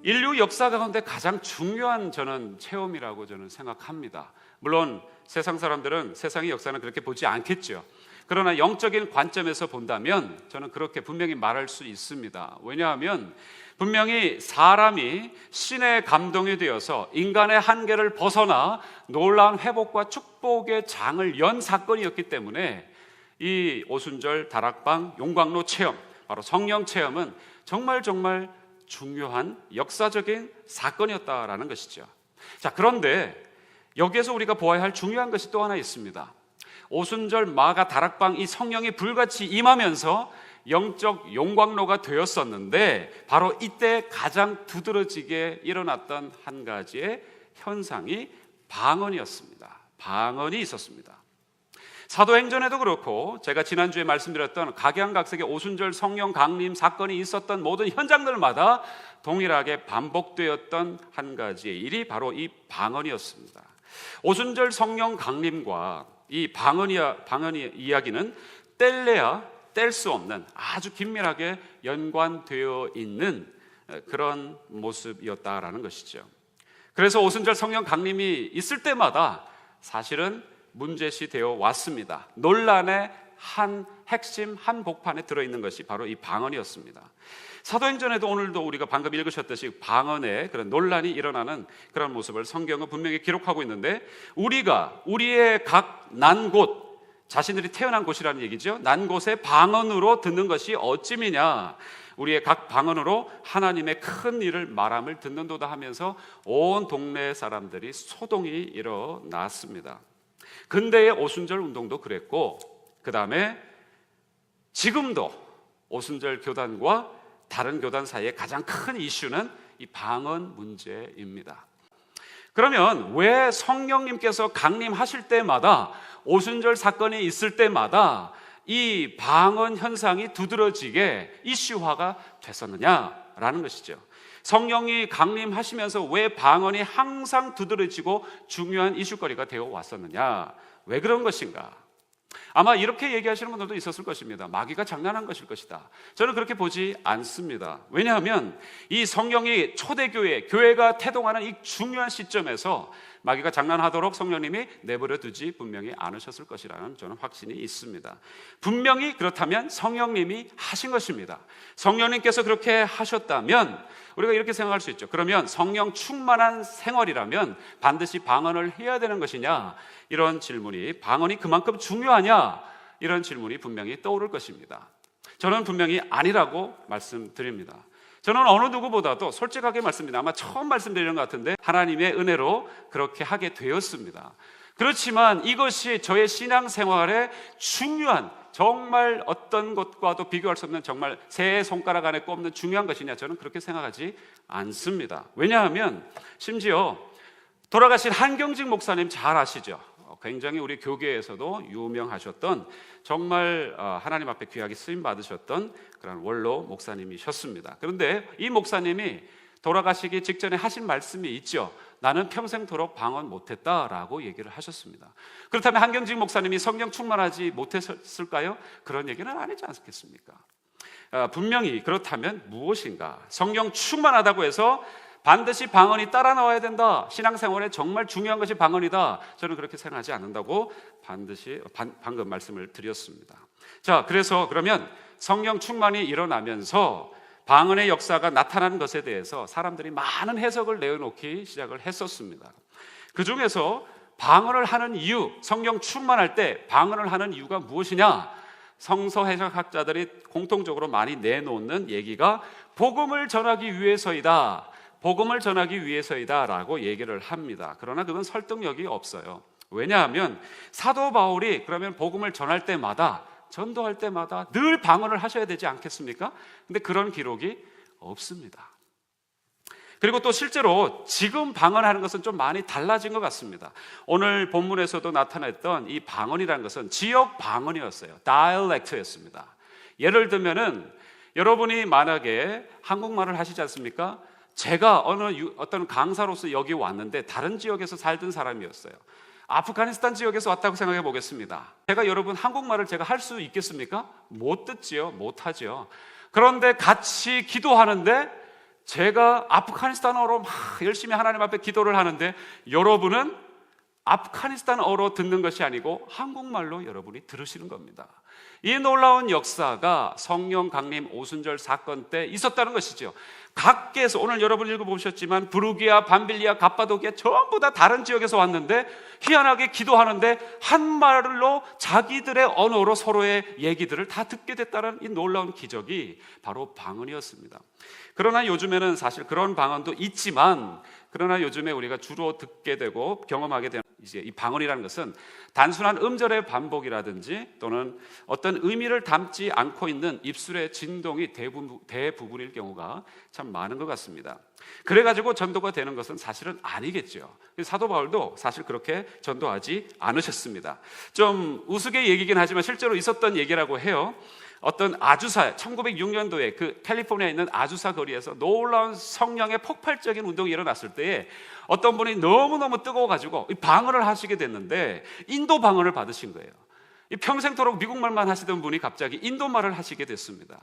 인류 역사 가운데 가장 중요한 저는 체험이라고 저는 생각합니다. 물론 세상 사람들은 세상의 역사는 그렇게 보지 않겠죠. 그러나 영적인 관점에서 본다면 저는 그렇게 분명히 말할 수 있습니다. 왜냐하면 분명히 사람이 신의 감동이 되어서 인간의 한계를 벗어나 놀라운 회복과 축복의 장을 연 사건이었기 때문에 이 오순절 다락방 용광로 체험, 바로 성령 체험은 정말 중요한 역사적인 사건이었다라는 것이죠. 자, 그런데 여기에서 우리가 보아야 할 중요한 것이 또 하나 있습니다. 오순절 마가 다락방 이 성령이 불같이 임하면서 영적 용광로가 되었었는데 바로 이때 가장 두드러지게 일어났던 한 가지의 현상이 방언이었습니다. 방언이 있었습니다. 사도행전에도 그렇고 제가 지난주에 말씀드렸던 각양각색의 오순절 성령 강림 사건이 있었던 모든 현장들마다 동일하게 반복되었던 한 가지의 일이 바로 이 방언이었습니다. 오순절 성령 강림과 이 방언의 이야기는 뗄래야 뗄 수 없는 아주 긴밀하게 연관되어 있는 그런 모습이었다라는 것이죠. 그래서 오순절 성령 강림이 있을 때마다 사실은 문제시 되어 왔습니다. 논란의 한 핵심 한복판에 들어있는 것이 바로 이 방언이었습니다. 사도행전에도 오늘도 우리가 방금 읽으셨듯이 방언에 그런 논란이 일어나는 그런 모습을 성경은 분명히 기록하고 있는데 우리가 우리의 각 난 곳, 자신들이 태어난 곳이라는 얘기죠. 난 곳에 방언으로 듣는 것이 어찌미냐, 우리의 각 방언으로 하나님의 큰 일을 말함을 듣는도다 하면서 온 동네 사람들이 소동이 일어났습니다. 근대의 오순절 운동도 그랬고 그 다음에 지금도 오순절 교단과 다른 교단 사이의 가장 큰 이슈는 이 방언 문제입니다. 그러면 왜 성령님께서 강림하실 때마다 오순절 사건이 있을 때마다 이 방언 현상이 두드러지게 이슈화가 됐었느냐라는 것이죠. 성령이 강림하시면서 왜 방언이 항상 두드러지고 중요한 이슈거리가 되어 왔었느냐, 왜 그런 것인가? 아마 이렇게 얘기하시는 분들도 있었을 것입니다. 마귀가 장난한 것일 것이다. 저는 그렇게 보지 않습니다. 왜냐하면 이 성령이 초대교회, 교회가 태동하는 이 중요한 시점에서 마귀가 장난하도록 성령님이 내버려 두지 분명히 않으셨을 것이라는 저는 확신이 있습니다. 분명히 그렇다면 성령님이 하신 것입니다. 성령님께서 그렇게 하셨다면 우리가 이렇게 생각할 수 있죠. 그러면 성령 충만한 생활이라면 반드시 방언을 해야 되는 것이냐, 이런 질문이, 방언이 그만큼 중요하냐, 이런 질문이 분명히 떠오를 것입니다. 저는 분명히 아니라고 말씀드립니다. 저는 어느 누구보다도 솔직하게 말씀드립니다. 아마 처음 말씀드리는 것 같은데 하나님의 은혜로 그렇게 하게 되었습니다. 그렇지만 이것이 저의 신앙생활에 중요한, 정말 어떤 것과도 비교할 수 없는, 정말 세 손가락 안에 꼽는 중요한 것이냐, 저는 그렇게 생각하지 않습니다. 왜냐하면 심지어 돌아가신 한경직 목사님 잘 아시죠? 굉장히 우리 교계에서도 유명하셨던, 정말 하나님 앞에 귀하게 쓰임 받으셨던 그런 원로 목사님이셨습니다. 그런데 이 목사님이 돌아가시기 직전에 하신 말씀이 있죠. 나는 평생토록 방언 못했다라고 얘기를 하셨습니다. 그렇다면 한경직 목사님이 성령 충만하지 못했을까요? 그런 얘기는 아니지 않겠습니까? 분명히 그렇다면 무엇인가? 성령 충만하다고 해서 반드시 방언이 따라 나와야 된다, 신앙생활에 정말 중요한 것이 방언이다, 저는 그렇게 생각하지 않는다고 반드시 방금 말씀을 드렸습니다. 자, 그래서 그러면 성령 충만이 일어나면서 방언의 역사가 나타나는 것에 대해서 사람들이 많은 해석을 내어놓기 시작을 했었습니다. 그 중에서 방언을 하는 이유, 성령 충만할 때 방언을 하는 이유가 무엇이냐, 성서 해석학자들이 공통적으로 많이 내놓는 얘기가 복음을 전하기 위해서이다, 복음을 전하기 위해서이다라고 얘기를 합니다. 그러나 그건 설득력이 없어요. 왜냐하면 사도 바울이 그러면 복음을 전할 때마다, 전도할 때마다 늘 방언을 하셔야 되지 않겠습니까? 근데 그런 기록이 없습니다. 그리고 또 실제로 지금 방언하는 것은 좀 많이 달라진 것 같습니다. 오늘 본문에서도 나타났던 이 방언이라는 것은 지역 방언이었어요. 다이얼렉트였습니다. 예를 들면은 여러분이 만약에 한국말을 하시지 않습니까? 제가 어떤 강사로서 여기 왔는데 다른 지역에서 살던 사람이었어요. 아프가니스탄 지역에서 왔다고 생각해 보겠습니다. 제가 여러분 한국말을 제가 할 수 있겠습니까? 못 듣지요, 못 하죠. 그런데 같이 기도하는데 제가 아프가니스탄어로 막 열심히 하나님 앞에 기도를 하는데 여러분은 아프가니스탄어로 듣는 것이 아니고 한국말로 여러분이 들으시는 겁니다. 이 놀라운 역사가 성령 강림 오순절 사건 때 있었다는 것이죠. 각계에서, 오늘 여러분 읽어보셨지만 부르기아, 밤빌리아, 갑바도기아 전부 다 다른 지역에서 왔는데 희한하게 기도하는데 한말로 자기들의 언어로 서로의 얘기들을 다 듣게 됐다는 이 놀라운 기적이 바로 방언이었습니다. 그러나 요즘에는 사실 그런 방언도 있지만, 그러나 요즘에 우리가 주로 듣게 되고 경험하게 되는 이제 이 방언이라는 것은 단순한 음절의 반복이라든지 또는 어떤 의미를 담지 않고 있는 입술의 진동이 대부분일 경우가 참 많은 것 같습니다. 그래가지고 전도가 되는 것은 사실은 아니겠죠. 사도 바울도 사실 그렇게 전도하지 않으셨습니다. 좀 우스개 얘기긴 하지만 실제로 있었던 얘기라고 해요. 어떤 아주사, 1906년도에 그 캘리포니아에 있는 아주사 거리에서 놀라운 성령의 폭발적인 운동이 일어났을 때에 어떤 분이 너무너무 뜨거워가지고 방언을 하시게 됐는데 인도 방언을 받으신 거예요. 평생토록 미국말만 하시던 분이 갑자기 인도말을 하시게 됐습니다.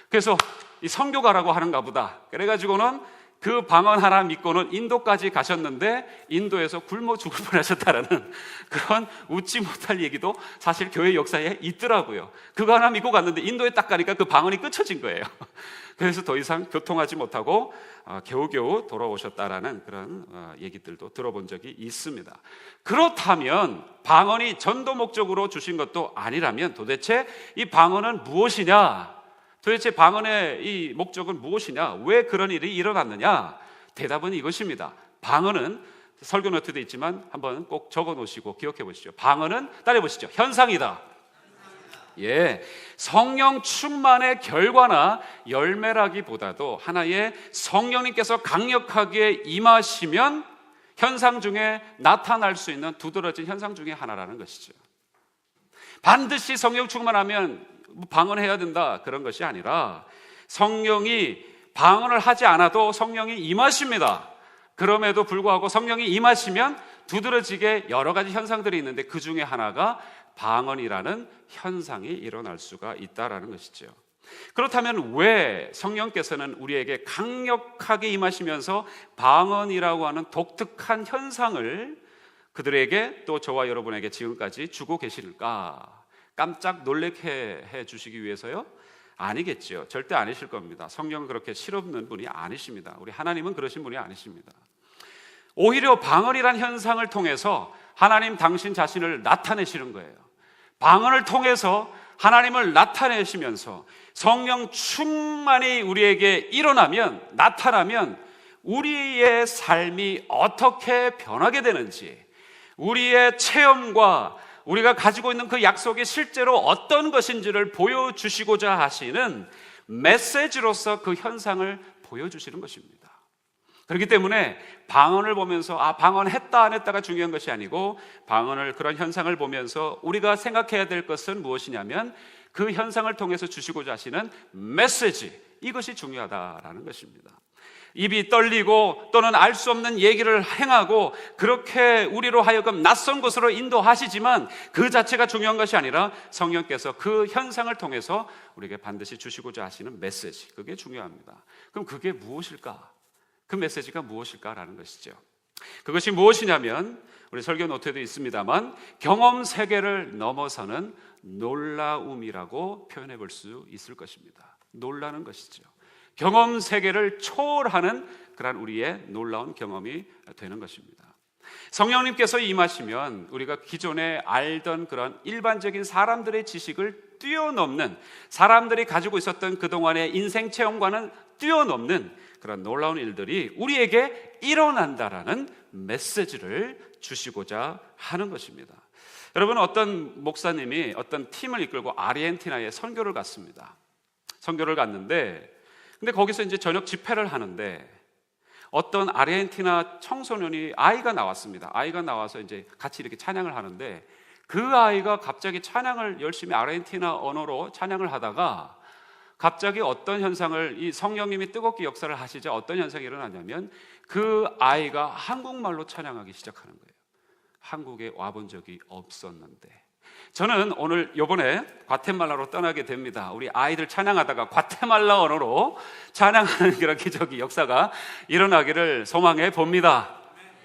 그래서 이 선교가라고 하는가 보다. 그래가지고는 그 방언 하나 믿고는 인도까지 가셨는데 인도에서 굶어 죽을 뻔하셨다라는 그런 웃지 못할 얘기도 사실 교회 역사에 있더라고요. 그거 하나 믿고 갔는데 인도에 딱 가니까 그 방언이 끊어진 거예요. 그래서 더 이상 교통하지 못하고 겨우겨우 돌아오셨다라는 그런 얘기들도 들어본 적이 있습니다. 그렇다면 방언이 전도 목적으로 주신 것도 아니라면 도대체 이 방언은 무엇이냐? 도대체 방언의 이 목적은 무엇이냐? 왜 그런 일이 일어났느냐? 대답은 이것입니다. 방언은 설교 노트도 있지만 한번 꼭 적어 놓으시고 기억해 보시죠. 방언은 따라해 보시죠. 현상이다. 예, 성령 충만의 결과나 열매라기보다도 하나의 성령님께서 강력하게 임하시면 현상 중에 나타날 수 있는 두드러진 현상 중에 하나라는 것이죠. 반드시 성령 충만하면 방언해야 된다 그런 것이 아니라 성령이 방언을 하지 않아도 성령이 임하십니다. 그럼에도 불구하고 성령이 임하시면 두드러지게 여러 가지 현상들이 있는데 그 중에 하나가 방언이라는 현상이 일어날 수가 있다라는 것이죠. 그렇다면 왜 성령께서는 우리에게 강력하게 임하시면서 방언이라고 하는 독특한 현상을 그들에게 또 저와 여러분에게 지금까지 주고 계실까? 깜짝 놀래게 해주시기 위해서요? 아니겠죠. 절대 아니실 겁니다. 성령은 그렇게 실없는 분이 아니십니다. 우리 하나님은 그러신 분이 아니십니다. 오히려 방언이란 현상을 통해서 하나님 당신 자신을 나타내시는 거예요. 방언을 통해서 하나님을 나타내시면서 성령 충만이 우리에게 일어나면, 나타나면 우리의 삶이 어떻게 변하게 되는지, 우리의 체험과 우리가 가지고 있는 그 약속이 실제로 어떤 것인지를 보여주시고자 하시는 메시지로서 그 현상을 보여주시는 것입니다. 그렇기 때문에 방언을 보면서 방언했다 안 했다가 중요한 것이 아니고, 방언을, 그런 현상을 보면서 우리가 생각해야 될 것은 무엇이냐면 그 현상을 통해서 주시고자 하시는 메시지, 이것이 중요하다라는 것입니다. 입이 떨리고 또는 알 수 없는 얘기를 행하고 그렇게 우리로 하여금 낯선 곳으로 인도하시지만 그 자체가 중요한 것이 아니라 성령께서 그 현상을 통해서 우리에게 반드시 주시고자 하시는 메시지, 그게 중요합니다. 그럼 그게 무엇일까? 그 메시지가 무엇일까라는 것이죠. 그것이 무엇이냐면 우리 설교 노트에도 있습니다만 경험 세계를 넘어서는 놀라움이라고 표현해 볼 수 있을 것입니다. 놀라는 것이죠. 경험 세계를 초월하는 그런 우리의 놀라운 경험이 되는 것입니다. 성령님께서 임하시면 우리가 기존에 알던 그런 일반적인 사람들의 지식을 뛰어넘는, 사람들이 가지고 있었던 그동안의 인생 체험과는 뛰어넘는 그런 놀라운 일들이 우리에게 일어난다라는 메시지를 주시고자 하는 것입니다. 여러분, 어떤 목사님이 어떤 팀을 이끌고 아르헨티나에 선교를 갔습니다. 선교를 갔는데 근데 거기서 이제 저녁 집회를 하는데 어떤 아르헨티나 청소년이, 아이가 나왔습니다. 아이가 나와서 이제 같이 이렇게 찬양을 하는데 그 아이가 갑자기 찬양을 열심히 아르헨티나 언어로 찬양을 하다가 갑자기 어떤 현상을, 이 성령님이 뜨겁게 역사를 하시자 어떤 현상이 일어나냐면 그 아이가 한국말로 찬양하기 시작하는 거예요. 한국에 와본 적이 없었는데, 저는 오늘 요번에 과테말라로 떠나게 됩니다. 우리 아이들 찬양하다가 과테말라 언어로 찬양하는 그런 기적이 역사가 일어나기를 소망해 봅니다.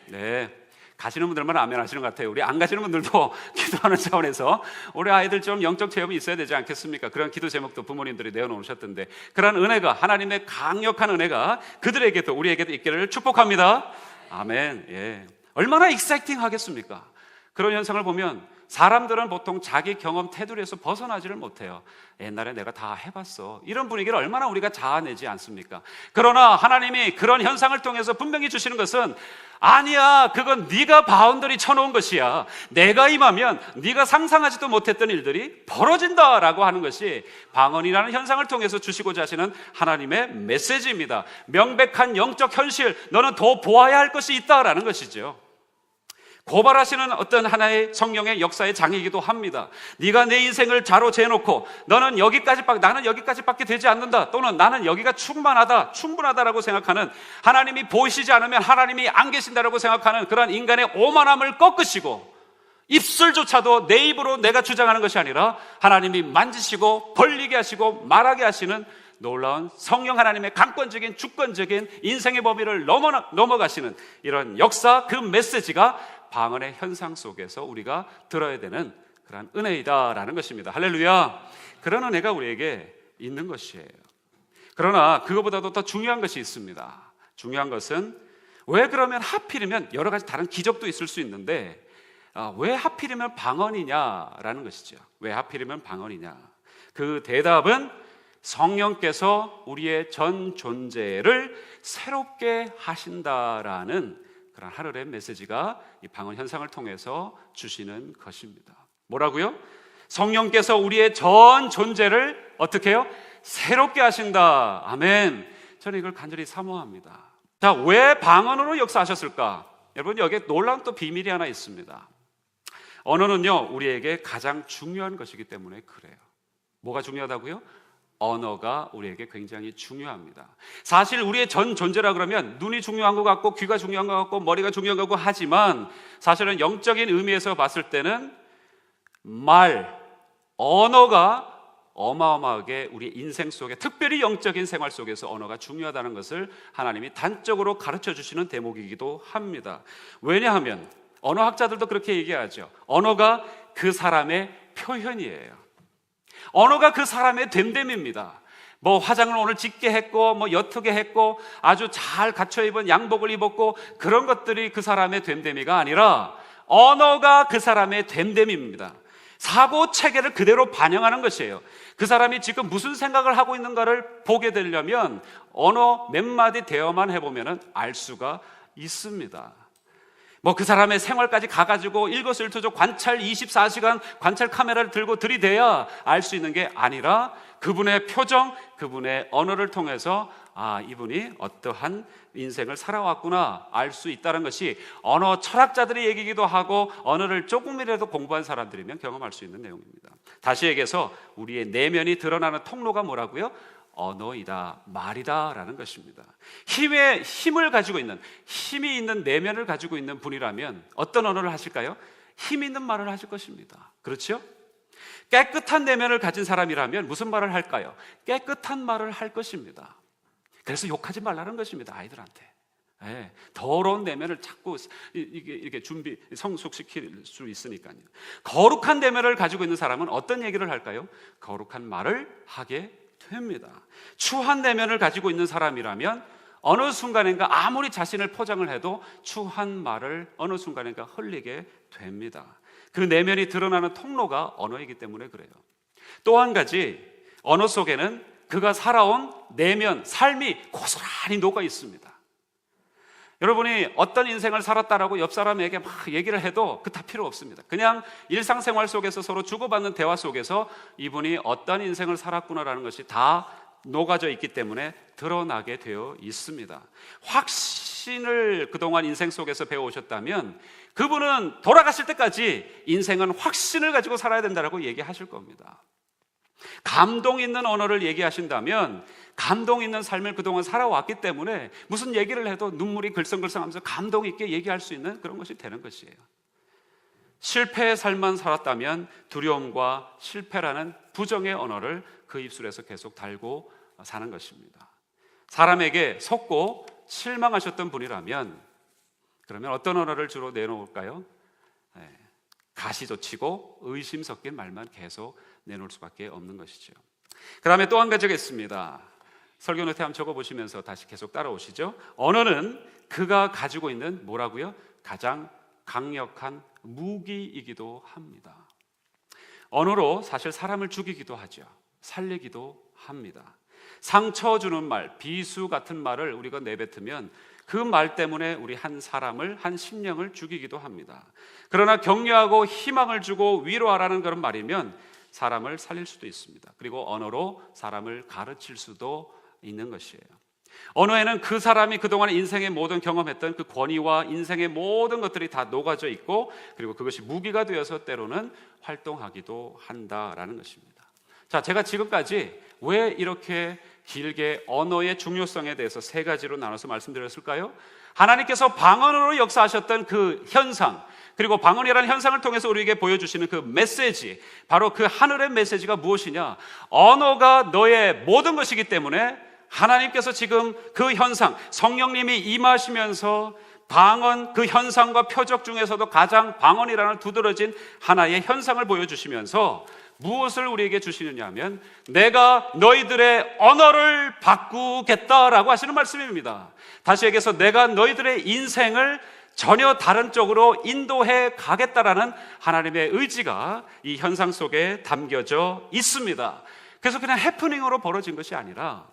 네, 가시는 분들만 아멘 하시는 것 같아요. 우리 안 가시는 분들도 기도하는 차원에서 우리 아이들 좀 영적 체험이 있어야 되지 않겠습니까? 그런 기도 제목도 부모님들이 내어놓으셨던데, 그런 은혜가, 하나님의 강력한 은혜가 그들에게도 우리에게도 있기를 축복합니다. 아멘. 예, 얼마나 익사이팅 하겠습니까? 그런 현상을 보면 사람들은 보통 자기 경험 테두리에서 벗어나지를 못해요. 옛날에 내가 다 해봤어, 이런 분위기를 얼마나 우리가 자아내지 않습니까? 그러나 하나님이 그런 현상을 통해서 분명히 주시는 것은, 아니야, 그건 네가 바운더리 쳐놓은 것이야. 내가 임하면 네가 상상하지도 못했던 일들이 벌어진다라고 하는 것이 방언이라는 현상을 통해서 주시고자 하시는 하나님의 메시지입니다. 명백한 영적 현실, 너는 더 보아야 할 것이 있다라는 것이죠. 고발하시는 어떤 하나의 성령의 역사의 장이기도 합니다. 네가 내 인생을 자로 재놓고 나는 여기까지밖에 되지 않는다, 또는 나는 여기가 충분하다라고 생각하는, 하나님이 보이시지 않으면 하나님이 안 계신다라고 생각하는 그런 인간의 오만함을 꺾으시고, 입술조차도 내 입으로 내가 주장하는 것이 아니라 하나님이 만지시고 벌리게 하시고 말하게 하시는 놀라운 성령 하나님의 강권적인 주권적인 인생의 범위를 넘어가시는 이런 역사, 그 메시지가 방언의 현상 속에서 우리가 들어야 되는 그런 은혜이다라는 것입니다. 할렐루야. 그런 은혜가 우리에게 있는 것이에요. 그러나 그것보다도 더 중요한 것이 있습니다. 중요한 것은, 왜 그러면 하필이면, 여러 가지 다른 기적도 있을 수 있는데 왜 하필이면 방언이냐라는 것이죠. 왜 하필이면 방언이냐? 그 대답은 성령께서 우리의 전 존재를 새롭게 하신다라는 그런 하늘의 메시지가 이 방언 현상을 통해서 주시는 것입니다. 뭐라고요? 성령께서 우리의 전 존재를 어떻게 해요? 새롭게 하신다. 아멘. 저는 이걸 간절히 사모합니다. 자, 왜 방언으로 역사하셨을까? 여러분, 여기에 놀라운 또 비밀이 하나 있습니다. 언어는요, 우리에게 가장 중요한 것이기 때문에 그래요. 뭐가 중요하다고요? 언어가 우리에게 굉장히 중요합니다. 사실 우리의 전 존재라 그러면 눈이 중요한 것 같고 귀가 중요한 것 같고 머리가 중요한 것 같고 하지만, 사실은 영적인 의미에서 봤을 때는 언어가 어마어마하게 우리 인생 속에, 특별히 영적인 생활 속에서 언어가 중요하다는 것을 하나님이 단적으로 가르쳐 주시는 대목이기도 합니다. 왜냐하면 언어학자들도 그렇게 얘기하죠. 언어가 그 사람의 표현이에요. 언어가 그 사람의 됨됨입니다. 뭐 화장을 오늘 짙게 했고 뭐 옅게 했고 아주 잘 갖춰 입은 양복을 입었고, 그런 것들이 그 사람의 됨됨이가 아니라 언어가 그 사람의 됨됨입니다. 사고 체계를 그대로 반영하는 것이에요. 그 사람이 지금 무슨 생각을 하고 있는가를 보게 되려면 언어 몇 마디 대화만 해보면 알 수가 있습니다. 뭐 그 사람의 생활까지 가가지고 일거수일투족 관찰 24시간 관찰 카메라를 들고 들이대야 알 수 있는 게 아니라, 그분의 표정, 그분의 언어를 통해서 이분이 어떠한 인생을 살아왔구나 알 수 있다는 것이 언어 철학자들의 얘기이기도 하고, 언어를 조금이라도 공부한 사람들이면 경험할 수 있는 내용입니다. 다시 얘기해서 우리의 내면이 드러나는 통로가 뭐라고요? 언어이다, 말이다 라는 것입니다. 힘을 가지고 있는, 힘이 있는 내면을 가지고 있는 분이라면 어떤 언어를 하실까요? 힘 있는 말을 하실 것입니다. 그렇죠? 깨끗한 내면을 가진 사람이라면 무슨 말을 할까요? 깨끗한 말을 할 것입니다. 그래서 욕하지 말라는 것입니다, 아이들한테. 네, 더러운 내면을 자꾸 이렇게 성숙시킬 수 있으니까요. 거룩한 내면을 가지고 있는 사람은 어떤 얘기를 할까요? 거룩한 말을 하게 됩니다. 추한 내면을 가지고 있는 사람이라면 어느 순간인가 아무리 자신을 포장을 해도 추한 말을 어느 순간인가 흘리게 됩니다. 그 내면이 드러나는 통로가 언어이기 때문에 그래요. 또 한 가지, 언어 속에는 그가 살아온 내면, 삶이 고스란히 녹아 있습니다. 여러분이 어떤 인생을 살았다라고 옆 사람에게 막 얘기를 해도 그 다 필요 없습니다. 그냥 일상생활 속에서 서로 주고받는 대화 속에서 이분이 어떤 인생을 살았구나라는 것이 다 녹아져 있기 때문에 드러나게 되어 있습니다. 확신을 그동안 인생 속에서 배워오셨다면 그분은 돌아가실 때까지 인생은 확신을 가지고 살아야 된다고 얘기하실 겁니다. 감동 있는 언어를 얘기하신다면 감동 있는 삶을 그동안 살아왔기 때문에 무슨 얘기를 해도 눈물이 글썽글썽하면서 감동 있게 얘기할 수 있는 그런 것이 되는 것이에요. 실패의 삶만 살았다면 두려움과 실패라는 부정의 언어를 그 입술에서 계속 달고 사는 것입니다. 사람에게 속고 실망하셨던 분이라면 그러면 어떤 언어를 주로 내놓을까요? 가시돋치고 의심 섞인 말만 계속 내놓을 수밖에 없는 것이죠. 그 다음에 또 한 가지가 있습니다. 설교 노트 한번 적어보시면서 다시 계속 따라오시죠. 언어는 그가 가지고 있는 뭐라고요? 가장 강력한 무기이기도 합니다. 언어로 사실 사람을 죽이기도 하죠. 살리기도 합니다. 상처 주는 말, 비수 같은 말을 우리가 내뱉으면 그 말 때문에 우리 한 사람을, 한 심령을 죽이기도 합니다. 그러나 격려하고 희망을 주고 위로하라는 그런 말이면 사람을 살릴 수도 있습니다. 그리고 언어로 사람을 가르칠 수도 있는 것이에요. 언어에는 그 사람이 그동안 인생의 모든 경험했던 그 권위와 인생의 모든 것들이 다 녹아져 있고, 그리고 그것이 무기가 되어서 때로는 활동하기도 한다라는 것입니다. 자, 제가 지금까지 왜 이렇게 길게 언어의 중요성에 대해서 세 가지로 나눠서 말씀드렸을까요? 하나님께서 방언으로 역사하셨던 그 현상, 그리고 방언이라는 현상을 통해서 우리에게 보여주시는 그 메시지, 바로 그 하늘의 메시지가 무엇이냐? 언어가 너의 모든 것이기 때문에 하나님께서 지금 그 현상, 성령님이 임하시면서 방언, 그 현상과 표적 중에서도 가장 방언이라는 두드러진 하나의 현상을 보여주시면서 무엇을 우리에게 주시느냐 하면 내가 너희들의 언어를 바꾸겠다라고 하시는 말씀입니다. 다시 얘기해서 내가 너희들의 인생을 전혀 다른 쪽으로 인도해 가겠다라는 하나님의 의지가 이 현상 속에 담겨져 있습니다. 그래서 그냥 해프닝으로 벌어진 것이 아니라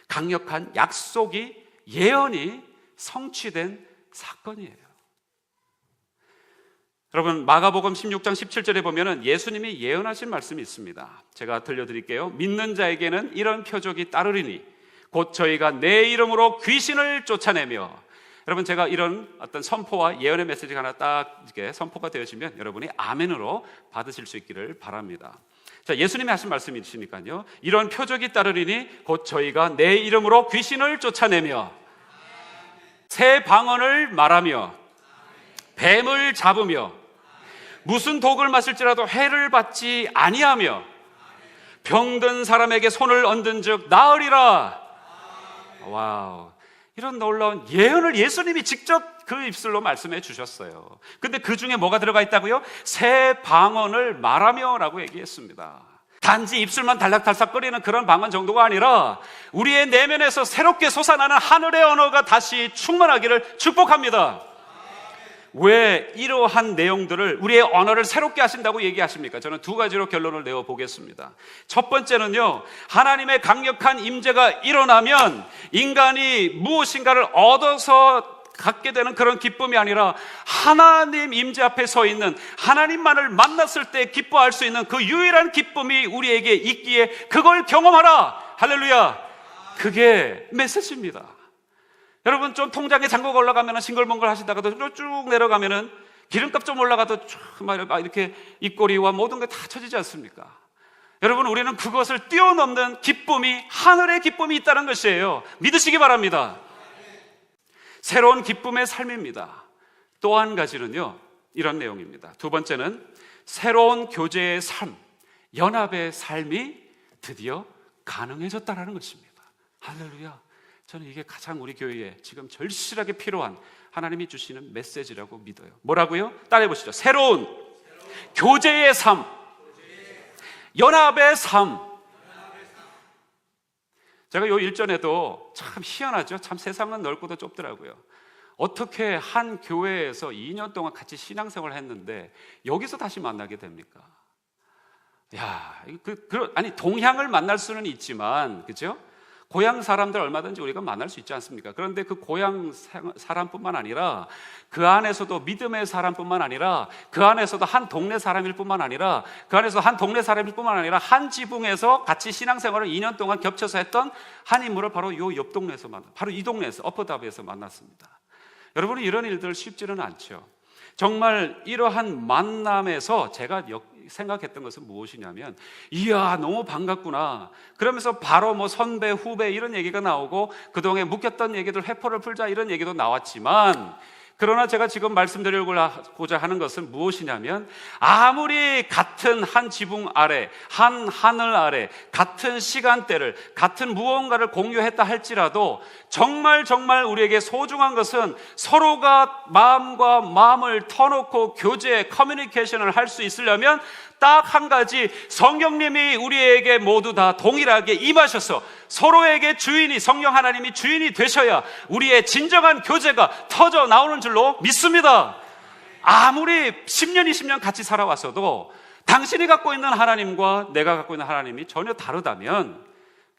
강력한 약속이, 예언이 성취된 사건이에요. 여러분, 마가복음 16장 17절에 보면은 예수님이 예언하신 말씀이 있습니다. 제가 들려드릴게요. 믿는 자에게는 이런 표적이 따르리니 곧 저희가 내 이름으로 귀신을 쫓아내며. 여러분, 제가 이런 어떤 선포와 예언의 메시지가 하나 딱 이렇게 선포가 되어지면 여러분이 아멘으로 받으실 수 있기를 바랍니다. 자, 예수님이 하신 말씀이시니까요. 이런 표적이 따르리니 곧 저희가 내 이름으로 귀신을 쫓아내며 새 방언을 말하며 뱀을 잡으며 무슨 독을 마실지라도 해를 받지 아니하며 병든 사람에게 손을 얹은 즉 나으리라. 와우, 이런 놀라운 예언을 예수님이 직접 그 입술로 말씀해 주셨어요. 근데 그 중에 뭐가 들어가 있다고요? 새 방언을 말하며 라고 얘기했습니다. 단지 입술만 달락달락거리는 그런 방언 정도가 아니라 우리의 내면에서 새롭게 솟아나는 하늘의 언어가 다시 충만하기를 축복합니다. 왜 이러한 내용들을, 우리의 언어를 새롭게 하신다고 얘기하십니까? 저는 두 가지로 결론을 내어보겠습니다. 첫 번째는요, 하나님의 강력한 임재가 일어나면 인간이 무엇인가를 얻어서 갖게 되는 그런 기쁨이 아니라 하나님 임재 앞에 서 있는, 하나님만을 만났을 때 기뻐할 수 있는 그 유일한 기쁨이 우리에게 있기에 그걸 경험하라. 할렐루야. 그게 메시지입니다. 여러분, 좀 통장에 잔고가 올라가면 싱글벙글 하시다가도 쭉 내려가면은 기름값 좀 올라가도 막 이렇게 입꼬리와 모든 게 다 쳐지지 않습니까? 여러분, 우리는 그것을 뛰어넘는 기쁨이, 하늘의 기쁨이 있다는 것이에요. 믿으시기 바랍니다. 새로운 기쁨의 삶입니다. 또 한 가지는요, 이런 내용입니다. 두 번째는 새로운 교제의 삶, 연합의 삶이 드디어 가능해졌다는 것입니다. 할렐루야. 저는 이게 가장 우리 교회에 지금 절실하게 필요한 하나님이 주시는 메시지라고 믿어요. 뭐라고요? 따라해 보시죠. 새로운 교제의 삶, 연합의 삶. 제가 요 일전에도 참 희한하죠. 참 세상은 넓고도 좁더라고요. 어떻게 한 교회에서 2년 동안 같이 신앙생활을 했는데 여기서 다시 만나게 됩니까? 야, 아니 동향을 만날 수는 있지만, 그죠? 고향 사람들 얼마든지 우리가 만날 수 있지 않습니까? 그런데 그 고향 사람뿐만 아니라 그 안에서도 믿음의 사람뿐만 아니라 그 안에서도 한 동네 사람일 뿐만 아니라 그 안에서 한 동네 사람일 뿐만 아니라 한 지붕에서 같이 신앙생활을 2년 동안 겹쳐서 했던 한 인물을 바로 요 옆 동네에서 바로 이 동네에서 어퍼다브에서 만났습니다. 여러분이 이런 일들 쉽지는 않죠. 정말 이러한 만남에서 제가 생각했던 것은 무엇이냐면, 이야, 너무 반갑구나. 그러면서 바로 뭐 선배, 후배 이런 얘기가 나오고 그동안에 묵혔던 얘기들 회포를 풀자 이런 얘기도 나왔지만, 그러나 제가 지금 말씀드리고자 하는 것은 무엇이냐면, 아무리 같은 한 지붕 아래, 한 하늘 아래, 같은 시간대를, 같은 무언가를 공유했다 할지라도 정말 우리에게 소중한 것은 서로가 마음과 마음을 터놓고 교제, 커뮤니케이션을 할 수 있으려면 딱 한 가지, 성령님이 우리에게 모두 다 동일하게 임하셔서 서로에게 주인이, 성령 하나님이 주인이 되셔야 우리의 진정한 교제가 터져 나오는 줄로 믿습니다. 아무리 10년, 20년 같이 살아왔어도 당신이 갖고 있는 하나님과 내가 갖고 있는 하나님이 전혀 다르다면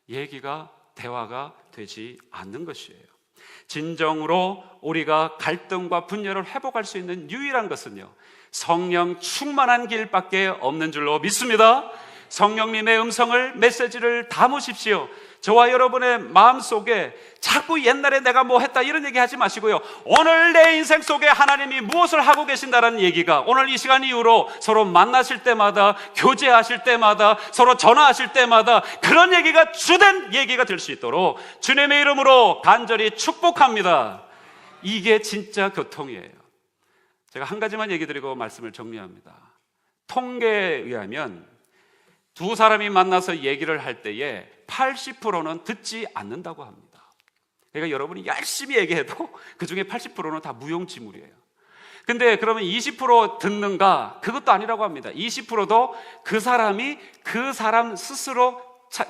얘기가, 대화가 되지 않는 것이에요. 진정으로 우리가 갈등과 분열을 회복할 수 있는 유일한 것은요, 성령 충만한 길밖에 없는 줄로 믿습니다. 성령님의 음성을, 메시지를 담으십시오. 저와 여러분의 마음속에 자꾸 옛날에 내가 뭐 했다 이런 얘기 하지 마시고요, 오늘 내 인생 속에 하나님이 무엇을 하고 계신다는 얘기가 오늘 이 시간 이후로 서로 만나실 때마다, 교제하실 때마다, 서로 전화하실 때마다 그런 얘기가 주된 얘기가 될 수 있도록 주님의 이름으로 간절히 축복합니다. 이게 진짜 교통이에요. 제가 한 가지만 얘기 드리고 말씀을 정리합니다. 통계에 의하면 두 사람이 만나서 얘기를 할 때에 80%는 듣지 않는다고 합니다. 그러니까 여러분이 열심히 얘기해도 그 중에 80%는 다 무용지물이에요. 근데 그러면 20% 듣는가? 그것도 아니라고 합니다. 20%도 그 사람이 그 사람 스스로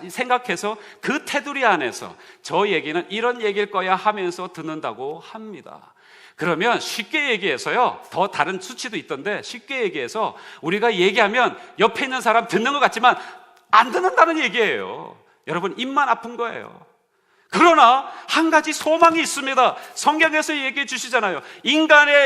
생각해서 그 테두리 안에서 저 얘기는 이런 얘기일 거야 하면서 듣는다고 합니다. 그러면 쉽게 얘기해서요, 더 다른 수치도 있던데, 쉽게 얘기해서 우리가 얘기하면 옆에 있는 사람 듣는 것 같지만 안 듣는다는 얘기예요. 여러분, 입만 아픈 거예요. 그러나 한 가지 소망이 있습니다. 성경에서 얘기해 주시잖아요. 인간과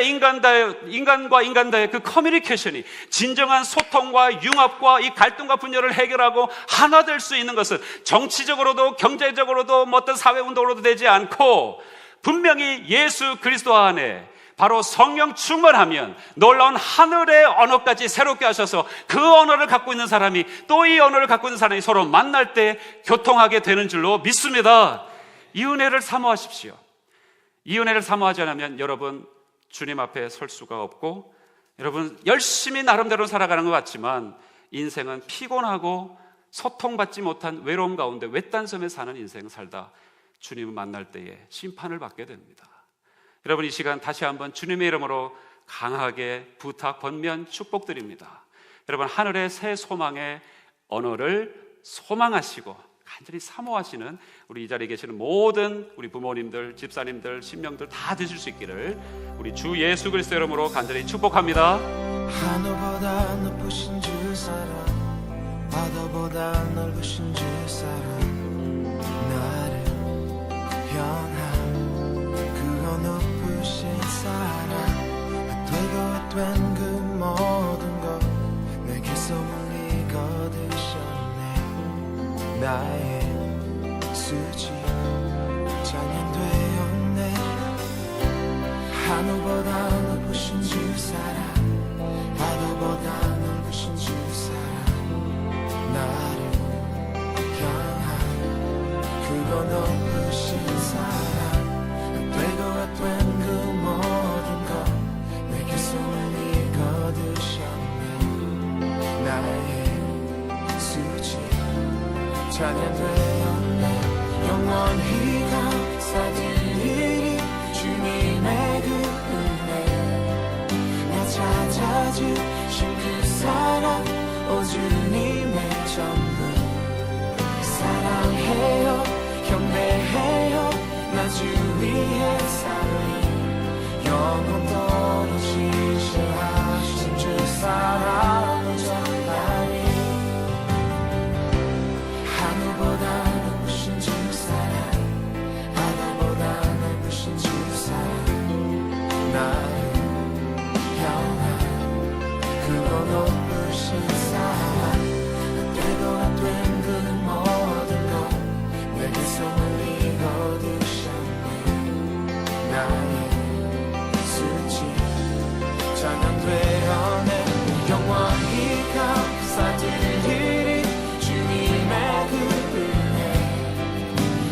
인간과의 그 커뮤니케이션이, 진정한 소통과 융합과 이 갈등과 분열을 해결하고 하나 될 수 있는 것은 정치적으로도 경제적으로도 어떤 사회운동으로도 되지 않고 분명히 예수 그리스도 안에 바로 성령 충만하면 놀라운 하늘의 언어까지 새롭게 하셔서 그 언어를 갖고 있는 사람이 또 이 언어를 갖고 있는 사람이 서로 만날 때 교통하게 되는 줄로 믿습니다. 이 은혜를 사모하십시오. 이 은혜를 사모하지 않으면 여러분 주님 앞에 설 수가 없고, 여러분 열심히 나름대로 살아가는 것 같지만 인생은 피곤하고 소통받지 못한 외로움 가운데 외딴 섬에 사는 인생을 살다 주님을 만날 때에 심판을 받게 됩니다. 여러분, 이 시간 다시 한번 주님의 이름으로 강하게 부탁, 권면, 축복드립니다. 여러분, 하늘의 새 소망의 언어를 소망하시고 간절히 사모하시는 우리 이 자리에 계시는 모든 우리 부모님들, 집사님들, 신명들 다 되실 수 있기를 우리 주 예수 그리스도 이름으로 간절히 축복합니다. 하늘보다 높으신 주 사랑, 바다보다 넓으신 주 사랑, 나를 향한 그거 높으신 사랑, 되고 된 그 모든 것 내게 소문이 거두셨네. 나의 수지 찬양되었네. 하늘보다 높으신 주 사랑, 바다보다 넓으신 주 사랑, 나를 향한 그거 높으신 사랑, 되고 된 그 모든 것 내게 소문이 거두셨네. 나의 수지 찬양되었네. 영원히 감사드리리 주님의 그 은혜, 나 찾아주신 그 사랑, 오 주님의 전부. 사랑해요, 경배해요, 나 주 위에 살리, 영원토록 지시하신 주 사랑을 전하리. 하늘보다 높으신 주 사랑, 바다보다 넓으신 주 사랑, 나를 향한 그거 높으신 사랑, 되고 안 된 그 모든 것 내게 소문이 거두셨네. 나의 수치 찬양되었네. 영원히 감사드리리 주님의 그 은혜,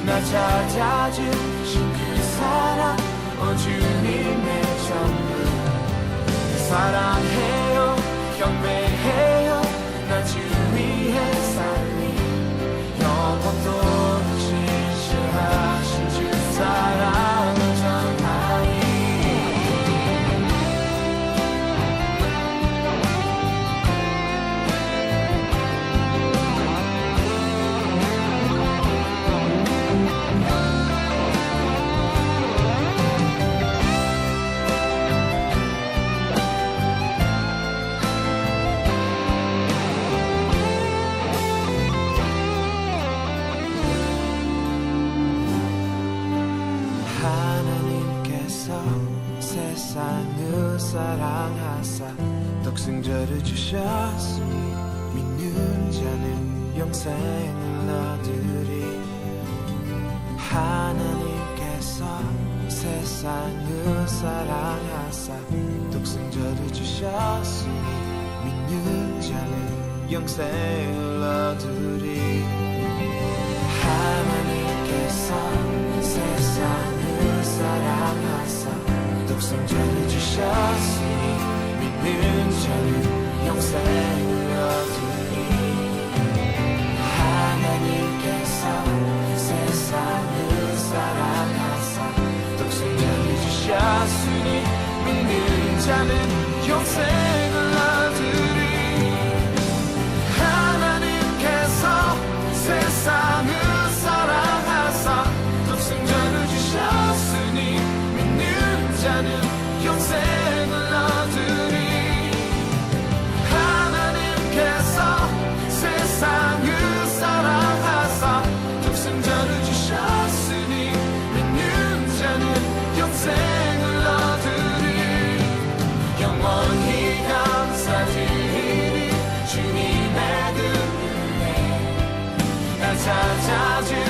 나 찾아주신 그 사랑, 오 주님의 전 사랑해요 경배해요 나 주 위에 살리 영원토록 진실하신 주 사랑을 전하리 하나님께서 세상을 사랑하사 독생자를 주셨으니 믿는 자는 영생을 얻으리 하나님께서 세상을 사랑하사 독생자를 주셨으니 믿는 자는 영생을 얻으리 하나님께서 세상을 사랑하사 독생자를 주셨으니 믿는 자는 영생을 얻으리 하나님께서 세상을 사랑하사 독생자를 주셨으니 믿는 자는 영생을 얻으리 하나님께서 세상을 사랑하사 독생자를 주셨으니 믿는 자는 영생을 얻으리 하나님께서 세상을 사랑하사 독생자를 주셨으니 믿는 자는 영생을 얻으리 영원히 감사드리리 주님의 그 은혜 날 찾아주